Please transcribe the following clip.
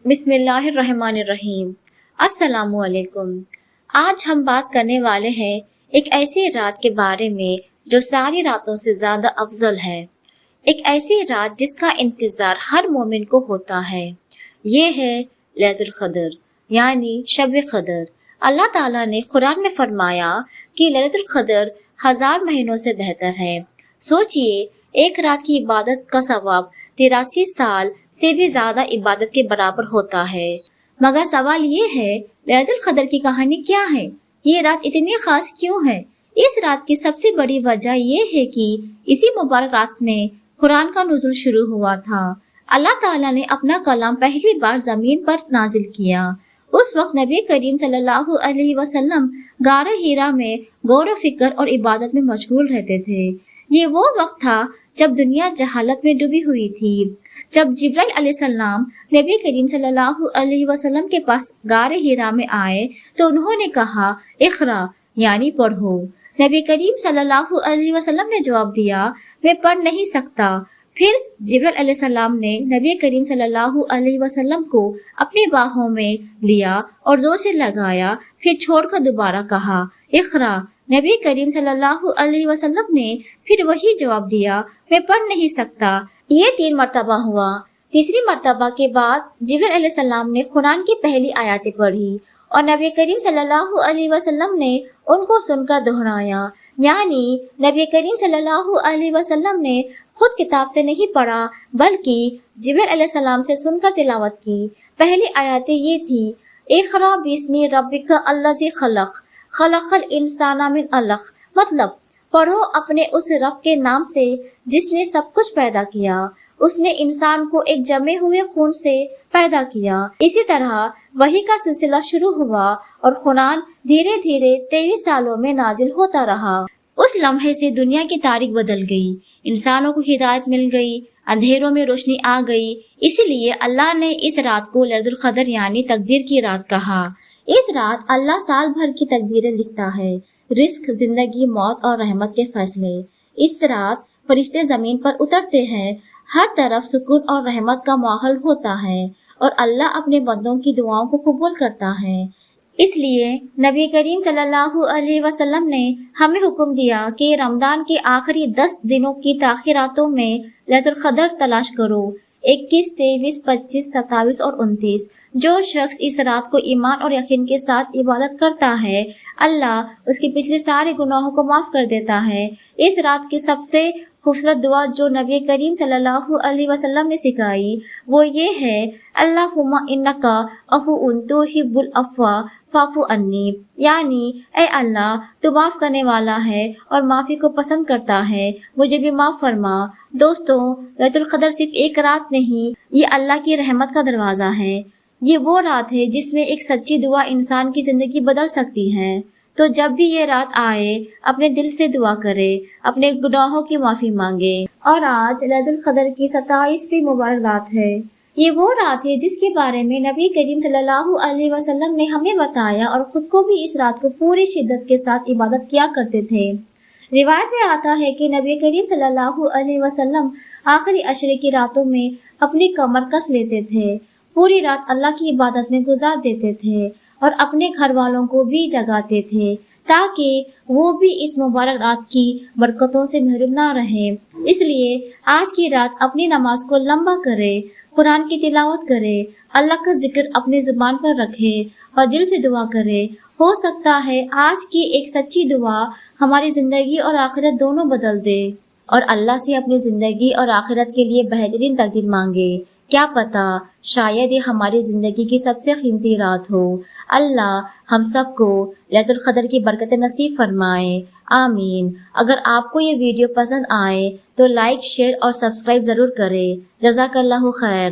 بسم اللہ الرحمن الرحیم۔ السلام علیکم۔ آج ہم بات کرنے والے ہیں ایک ایسی رات کے بارے میں جو ساری راتوں سے زیادہ افضل ہے، ایک ایسی رات جس کا انتظار ہر مومن کو ہوتا ہے۔ یہ ہے لیلۃ القدر یعنی شب قدر۔ اللہ تعالیٰ نے قرآن میں فرمایا کہ لیلۃ القدر 1000 مہینوں سے بہتر ہے۔ سوچئے، ایک رات کی عبادت کا ثواب 83 سال سے بھی زیادہ عبادت کے برابر ہوتا ہے۔ مگر سوال یہ ہے، لیلۃ القدر کی کہانی کیا ہے؟ یہ رات اتنی خاص کیوں ہے؟ اس رات کی سب سے بڑی وجہ یہ ہے کہ اسی مبارک رات میں قرآن کا نزول شروع ہوا تھا۔ اللہ تعالیٰ نے اپنا کلام پہلی بار زمین پر نازل کیا۔ اس وقت نبی کریم صلی اللہ علیہ وسلم غار حرا میں غور و فکر اور عبادت میں مشغول رہتے تھے۔ یہ وہ وقت تھا جب دنیا جہالت میں ڈوبی ہوئی تھی۔ جب جبرائیل علیہ السلام نبی کریم صلی اللہ علیہ وسلم کے پاس غار حرا میں آئے تو انہوں نے کہا، اقرا یعنی پڑھو۔ نبی کریم صلی اللہ علیہ وسلم نے جواب دیا، میں پڑھ نہیں سکتا۔ پھر جبرائیل علیہ السلام نے نبی کریم صلی اللہ علیہ وسلم کو اپنی باہوں میں لیا اور زور سے لگایا، پھر چھوڑ کر دوبارہ کہا، اقرا۔ نبی کریم صلی اللہ علیہ وسلم نے پھر وہی جواب دیا، میں پڑھ نہیں سکتا۔ یہ 3 مرتبہ ہوا۔ تیسری مرتبہ کے بعد جبرائیل علیہ السلام نے قرآن کی پہلی آیاتیں پڑھی اور نبی کریم صلی اللہ علیہ وسلم نے ان کو سن کر دہرایا، یعنی نبی کریم صلی اللہ علیہ وسلم نے خود کتاب سے نہیں پڑھا بلکہ جبرائیل علیہ السلام سے سن کر تلاوت کی۔ پہلی آیاتیں یہ تھی، اقرا بسم ربک الذی خلق، خلق الانسان من علق، مطلب پڑھو اپنے اس رب کے نام سے جس نے سب کچھ پیدا کیا۔ اس نے انسان کو ایک جمے ہوئے خون سے پیدا کیا۔ اسی طرح وحی کا سلسلہ شروع ہوا اور قرآن دھیرے دھیرے 23 سالوں میں نازل ہوتا رہا۔ اس لمحے سے دنیا کی تاریخ بدل گئی، انسانوں کو ہدایت مل گئی، اندھیروں میں روشنی آ گئی۔ اسی لیے اللہ نے اس رات کو لیلۃ القدر یعنی تقدیر کی رات کہا۔ اس رات اللہ سال بھر کی تقدیریں لکھتا ہے، رزق، زندگی، موت اور رحمت کے فیصلے۔ اس رات فرشتے زمین پر اترتے ہیں، ہر طرف سکون اور رحمت کا ماحول ہوتا ہے اور اللہ اپنے بندوں کی دعاؤں کو قبول کرتا ہے۔ اس لیے نبی کریم صلی اللہ علیہ وسلم نے ہمیں حکم دیا کہ رمضان کے آخری 10 دنوں کی تاخیراتوں میں لیلۃ القدر تلاش کرو، 21، 23، 25، 27 اور 29۔ جو شخص اس رات کو ایمان اور یقین کے ساتھ عبادت کرتا ہے، اللہ اس کے پچھلے سارے گناہوں کو معاف کر دیتا ہے۔ اس رات کی سب سے خوبصورت دعا جو نبی کریم صلی اللہ علیہ وسلم نے سکھائی وہ یہ ہے، اللہم انک عفو تحب العفو فاعف عنی، یعنی اے اللہ تو معاف کرنے والا ہے اور معافی کو پسند کرتا ہے، مجھے بھی معاف فرما۔ دوستوں، لیلۃ القدر صرف ایک رات نہیں، یہ اللہ کی رحمت کا دروازہ ہے۔ یہ وہ رات ہے جس میں ایک سچی دعا انسان کی زندگی بدل سکتی ہے۔ تو جب بھی یہ رات آئے اپنے دل سے دعا کرے، اپنے گناہوں کی معافی مانگے۔ اور آج لیلۃ القدر کی 27ویں مبارک رات ہے۔ یہ وہ رات ہے جس کے بارے میں نبی کریم صلی اللہ علیہ وسلم نے ہمیں بتایا اور خود کو بھی اس رات کو پوری شدت کے ساتھ عبادت کیا کرتے تھے۔ روایت میں آتا ہے کہ نبی کریم صلی اللہ علیہ وسلم آخری عشرے کی راتوں میں اپنی کمر کس لیتے تھے، پوری رات اللہ کی عبادت میں گزار دیتے تھے اور اپنے گھر والوں کو بھی جگاتے تھے تاکہ وہ بھی اس مبارک رات کی برکتوں سے محروم نہ رہیں۔ اس لیے آج کی رات اپنی نماز کو لمبا کرے، قرآن کی تلاوت کرے، اللہ کا ذکر اپنی زبان پر رکھے اور دل سے دعا کرے۔ ہو سکتا ہے آج کی ایک سچی دعا ہماری زندگی اور آخرت دونوں بدل دے، اور اللہ سے اپنی زندگی اور آخرت کے لیے بہترین تقدیر مانگے۔ کیا پتہ، شاید یہ ہماری زندگی کی سب سے قیمتی رات ہو۔ اللہ ہم سب کو لیلۃ القدر کی برکت نصیب فرمائے، آمین۔ اگر آپ کو یہ ویڈیو پسند آئے تو لائک، شیئر اور سبسکرائب ضرور کریں۔ جزاک اللہ خیر۔